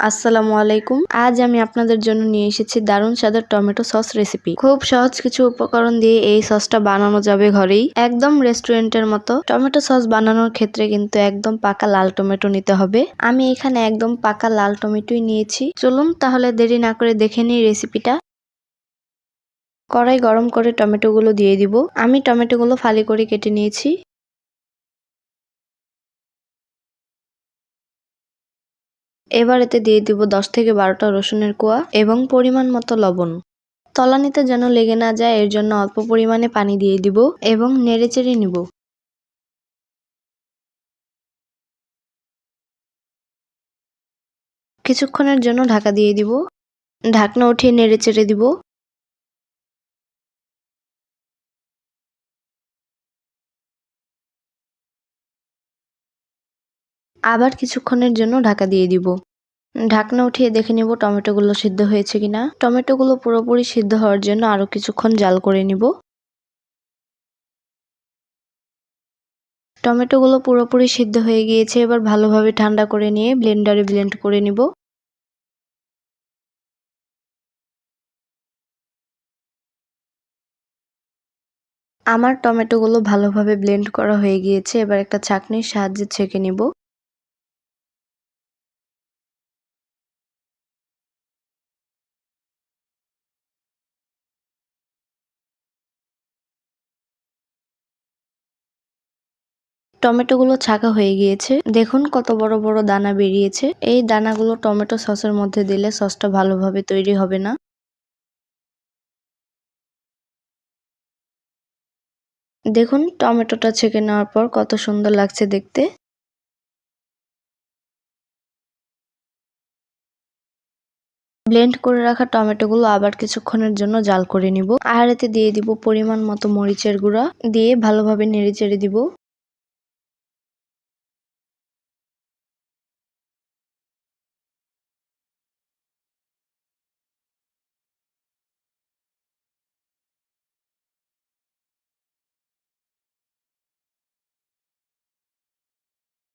আসসালামু আলাইকুম। আজ আমি আপনাদের জন্য নিয়ে এসেছি দারুণ স্বাদের টমেটো সস রেসিপি। খুব সহজ কিছু উপকরণ দিয়ে এই সসটা বানানো যাবে ঘরেই, একদম রেস্টুরেন্টের মতো। টমেটো সস বানানোর ক্ষেত্রে কিন্তু একদম পাকা লাল টমেটো নিতে হবে। আমি এখানে একদম পাকা লাল টমেটোই নিয়েছি। চলুন তাহলে দেরি না করে দেখে নিই রেসিপিটা। কড়াই গরম করে টমেটোগুলো দিয়ে দিব। আমি টমেটোগুলো ফালি করে কেটে নিয়েছি। এবার এতে দিয়ে দিব 10 থেকে 12টা রসুনের কোয়া এবং পরিমাণ মতো লবণ। তলানিতে যেন লেগে না যায় এর জন্য অল্প পরিমাণে পানি দিয়ে দিব এবং নেড়েচেড়ে নিব। কিছুক্ষণের জন্য ঢাকা দিয়ে দিব। ঢাকনা উঠিয়ে নেড়েচেড়ে দিব। আবার কিছুক্ষণের জন্য ঢাকা দিয়ে দিব। ঢাকনা উঠিয়ে দেখে নিব টমেটোগুলো সিদ্ধ হয়েছে কিনা। টমেটোগুলো পুরোপুরি সিদ্ধ হওয়ার জন্য আরো কিছুক্ষণ জাল করে নিব। টমেটোগুলো পুরোপুরি সিদ্ধ হয়ে গিয়েছে। এবার ভালোভাবে ঠান্ডা করে নিয়ে ব্লেন্ডারে ব্লেন্ড করে নিব। আমার টমেটোগুলো ভালোভাবে ব্লেন্ড করা হয়ে গিয়েছে। এবার একটা ছাঁকনির সাহায্যে ছেঁকে নিব। টমেটোগুলো ছাঁকা হয়ে গিয়েছে। দেখুন কত বড় বড় দানা বেরিয়েছে। এই দানাগুলো টমেটো সসের মধ্যে দিলে সসটা ভালোভাবে তৈরি হবে না। দেখুন টমেটোটা ছেঁকে নেওয়ার পর কত সুন্দর লাগছে দেখতে। ব্লেন্ড করে রাখা টমেটোগুলো আবার কিছুক্ষণের জন্য জাল করে নিব। আর এতে দিয়ে দিব পরিমাণ মতো মরিচের গুঁড়া, দিয়ে ভালোভাবে নেড়েচেড়ে দিব।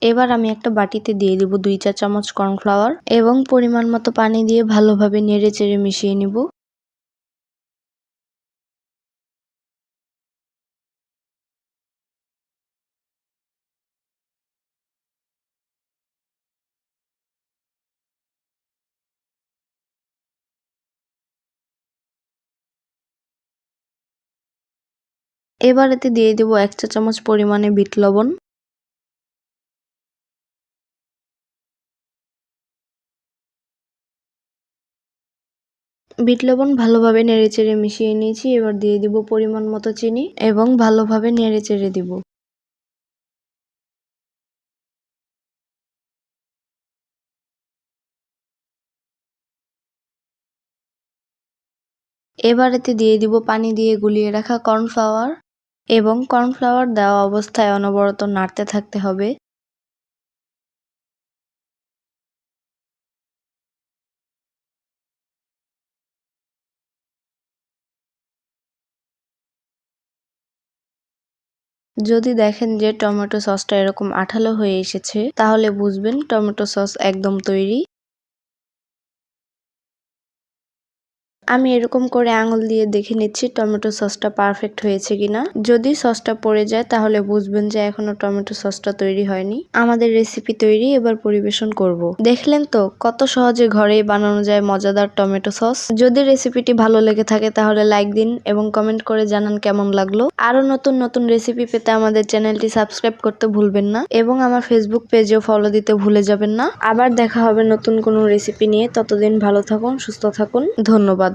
এবার আমি একটা বাটিতে দিয়ে দিব 2 চা চামচ কর্নফ্লাওয়ার এবং পরিমাণ মতো পানি দিয়ে ভালোভাবে নেড়েচেড়ে মিশিয়ে নিব। এবার এতে দিয়ে দিব 1 চা চামচ পরিমাণে বিট লবণ। বিট লবণ ভালোভাবে নেড়েচেড়ে মিশিয়ে নিয়েছি। এবার দিয়ে দিব পরিমাণ মতো চিনি এবং ভালোভাবে নেড়েচেড়ে দিব। এবার এতে দিয়ে দিব পানি দিয়ে গুলিয়ে রাখা কর্নফ্লাওয়ার এবং কর্নফ্লাওয়ার দেওয়া অবস্থায় অনবরত নাড়তে থাকতে হবে। যদি দেখেন যে টমেটো সসটা এরকম আঠালো হয়ে এসেছে, তাহলে বুঝবেন টমেটো সস একদম তৈরি। আমি এরকম করে আঙুল দিয়ে দেখে নিচ্ছি টমেটো সসটা পারফেক্ট হয়েছে কিনা। যদি সসটা পড়ে যায় তাহলে বুঝবেন যে এখনো টমেটো সসটা তৈরি হয়নি। আমাদের রেসিপি তৈরি, এবার পরিবেশন করব। দেখলেন তো কত সহজে ঘরেই বানানো যায় মজাদার টমেটো সস। যদি রেসিপিটি ভালো লেগে থাকে তাহলে লাইক দিন এবং কমেন্ট করে জানান কেমন লাগলো। আরো নতুন নতুন রেসিপি পেতে আমাদের চ্যানেলটি সাবস্ক্রাইব করতে ভুলবেন না এবং আমার ফেসবুক পেজেও ফলো দিতে ভুলে যাবেন না। আবার দেখা হবে নতুন কোনো রেসিপি নিয়ে। ততদিন ভালো থাকুন, সুস্থ থাকুন। ধন্যবাদ।